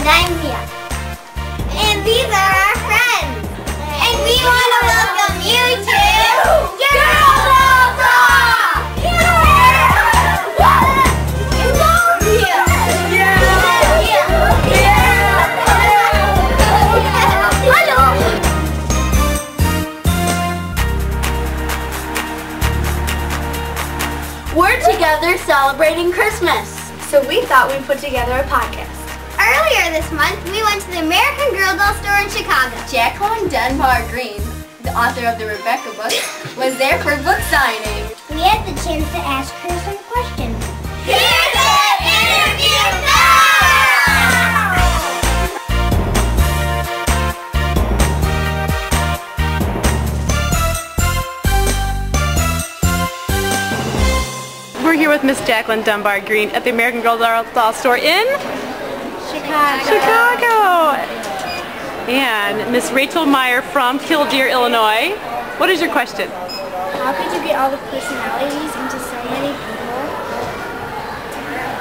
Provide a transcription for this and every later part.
I'm Mia. And these are our friends. And we want to welcome you to Girl Love Rock! We're together celebrating Christmas, so we thought we'd put together a podcast. Earlier this month, we went to the American Girl doll store in Chicago. Jacqueline Dembar Greene, the author of the Rebecca book, was there for book signing. We had the chance to ask her some questions. Here's the interview now! We're here with Miss Jacqueline Dembar Greene at the American Girl doll store in Chicago. And Miss Rachel Meyer from Killdeer, Illinois. What is your question? How could you get all the personalities into so many people?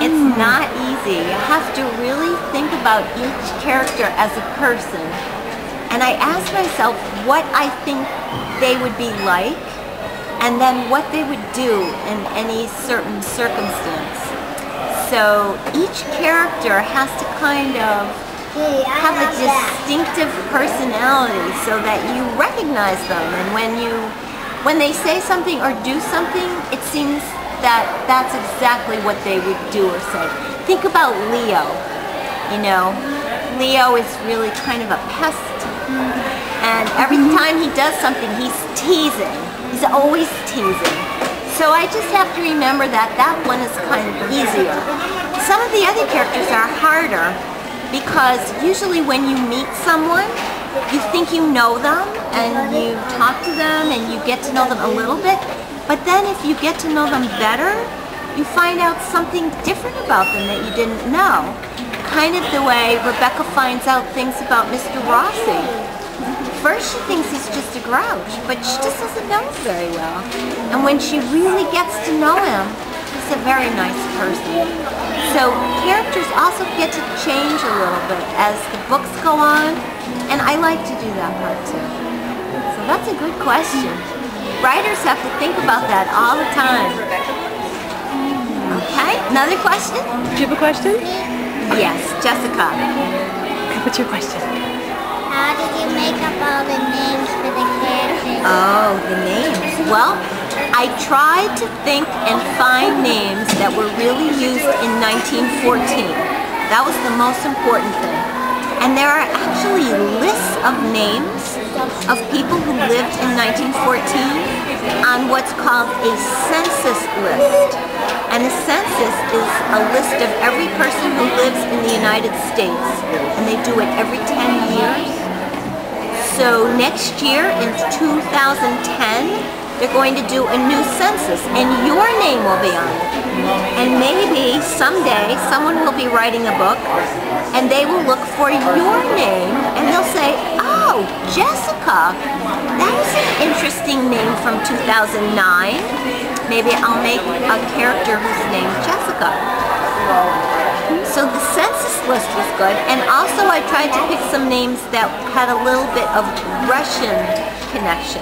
It's not easy. You have to really think about each character as a person. And I asked myself what I think they would be like, and then what they would do in any certain circumstance. So each character has to kind of have a distinctive personality so that you recognize them, and when they say something or do something, it seems that that's exactly what they would do or say. Think about Leo. You know, Leo is really kind of a pest, and every time he does something, he's teasing. He's always teasing. So I just have to remember that that one is kind of easier. Some of the other characters are harder because usually when you meet someone, you think you know them and you talk to them and you get to know them a little bit, but then if you get to know them better, you find out something different about them that you didn't know. Kind of the way Rebecca finds out things about Mr. Rossi. First she thinks he's just a grouch, but she just doesn't know him very well. And when she really gets to know him, he's a very nice person. So characters also get to change a little bit as the books go on, and I like to do that part too. So that's a good question. Writers have to think about that all the time. Okay, another question? Do you have a question? Yes, Jessica. What's your question? How did you make up all the names for the characters? Oh, the names. Well, I tried to think and find names that were really used in 1914. That was the most important thing. And there are actually lists of names of people who lived in 1914 on what's called a census list. And a census is a list of every person who lives in the United States. And they do it every 10 years. So next year in 2010, they're going to do a new census, and your name will be on it. And maybe someday someone will be writing a book, and they will look for your name, and they'll say, oh, Jessica, that was an interesting name from 2009. Maybe I'll make a character who's named Jessica. So the census list was good, and also I tried to pick some names that had a little bit of Russian connection.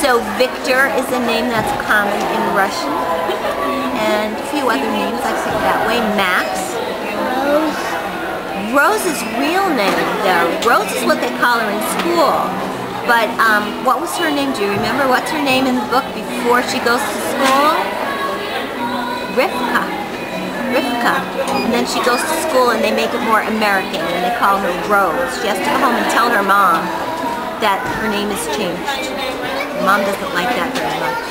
So Victor is a name that's common in Russian, and a few other names I think that way. Max. Rose's real name, though. Rose is what they call her in school. But what was her name? Do you remember? What's her name in the book before she goes to school? Rivka. And then she goes to school and they make it more American and they call her Rose. She has to go home and tell her mom that her name is changed. Mom doesn't like that very much.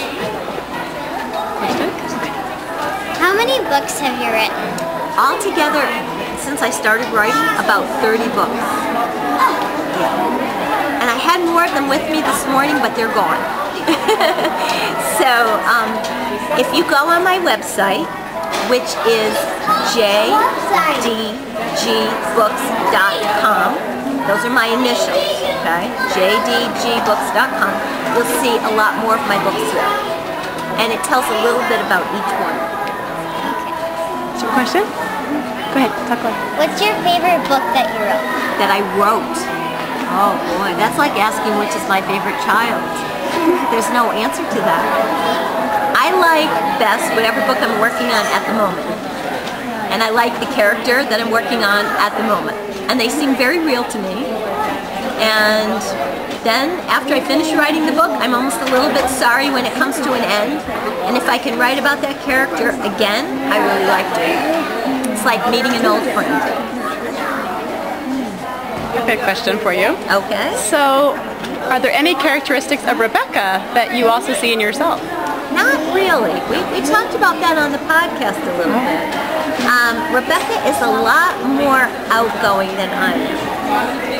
How many books have you written? Altogether, since I started writing, about 30 books. Yeah. And I had more of them with me this morning, but they're gone. So, if you go on my website, which is jdgbooks.com. Those are my initials, okay? jdgbooks.com. You'll see a lot more of my books there. And it tells a little bit about each one. Is there a question? Go ahead, talk loud. What's your favorite book that you wrote? That I wrote. Oh boy, that's like asking which is my favorite child. There's no answer to that. I like best whatever book I'm working on at the moment. And I like the character that I'm working on at the moment. And they seem very real to me. And then, after I finish writing the book, I'm almost a little bit sorry when it comes to an end. And if I can write about that character again, I really like it. It's like meeting an old friend. I've got a question for you. Okay. So, are there any characteristics of Rebecca that you also see in yourself? Not really. We talked about that on the podcast a little bit. Rebecca is a lot more outgoing than I am.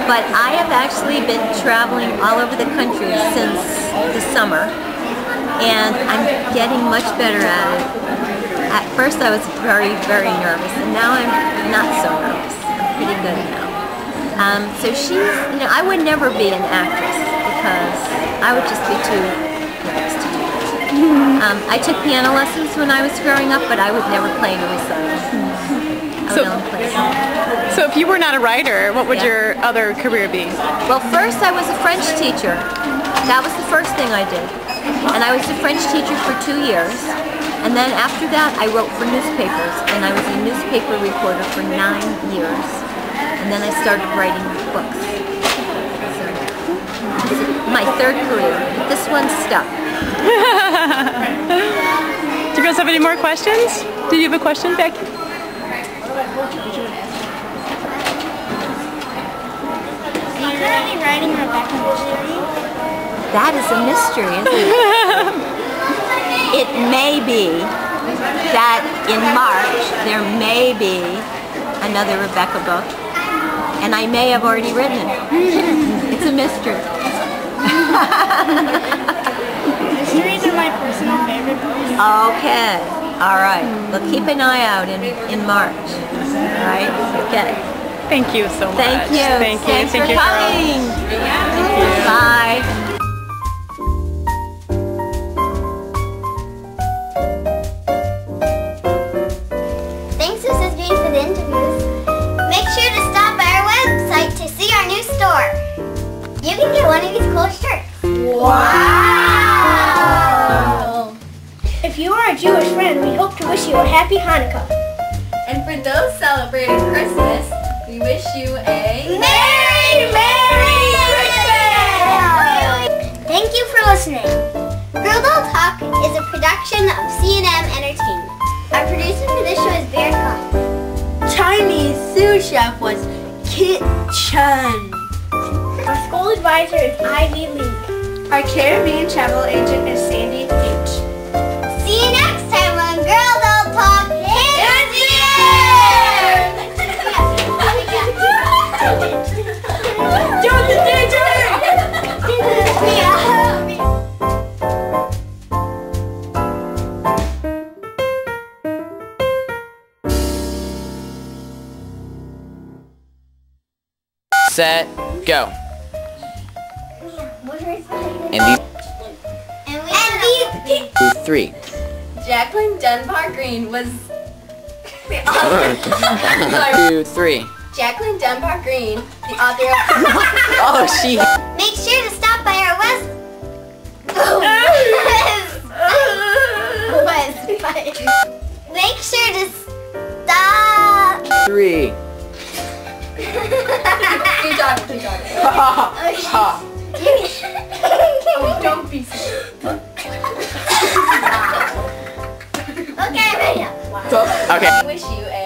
But I have actually been traveling all over the country since the summer, and I'm getting much better at it. At first I was very, very nervous, and now I'm not so nervous. I'm pretty good now. So she's, I would never be an actress because I would just be too nervous to do that. I took piano lessons when I was growing up, but I would never play in a recital. So if you were not a writer, what would your other career be? Well, first I was a French teacher. That was the first thing I did. And I was a French teacher for 2 years. And then after that, I wrote for newspapers. And I was a newspaper reporter for 9 years. And then I started writing books. So, this is my third career. But this one stuck. Do you guys have any more questions? Do you have a question, Becky? Are you currently writing Rebecca mystery? That is a mystery, isn't it? It may be that in March there may be another Rebecca book, and I may have already written it. It's a mystery. Mysteries are my personal favorite books. Okay. All right. Well, keep an eye out in March. All right. Okay. Thank you so much. Thank you. Thank you. Thanks Thank for you, coming. girls. Bye. Thanks, Mrs. Greene, for the interviews. Make sure to stop by our website to see our new store. You can get one of these cool shirts. Wow! If you are a Jewish friend, we hope to wish you a happy Hanukkah. And for those celebrating Christmas, we wish you a Merry Christmas! Thank you for listening. Girl Doll Talk is a production of C&M Entertainment. Our producer for this show is Bear Khan. Chinese sous chef was Kit Chen. Our school advisor is Ivy Lee. Our Caribbean travel agent is Sandy H. See you next time on Girl Doll Talk. Here's the Set, go. And these 3. Jacqueline Dembar Greene was the 2, 3. Jacqueline Dembar Greene, the author of Oh, she. Make sure to stop by our Make sure to stop. 3. Keep talking. Oh, don't be silly. Okay, Okay. We wish you a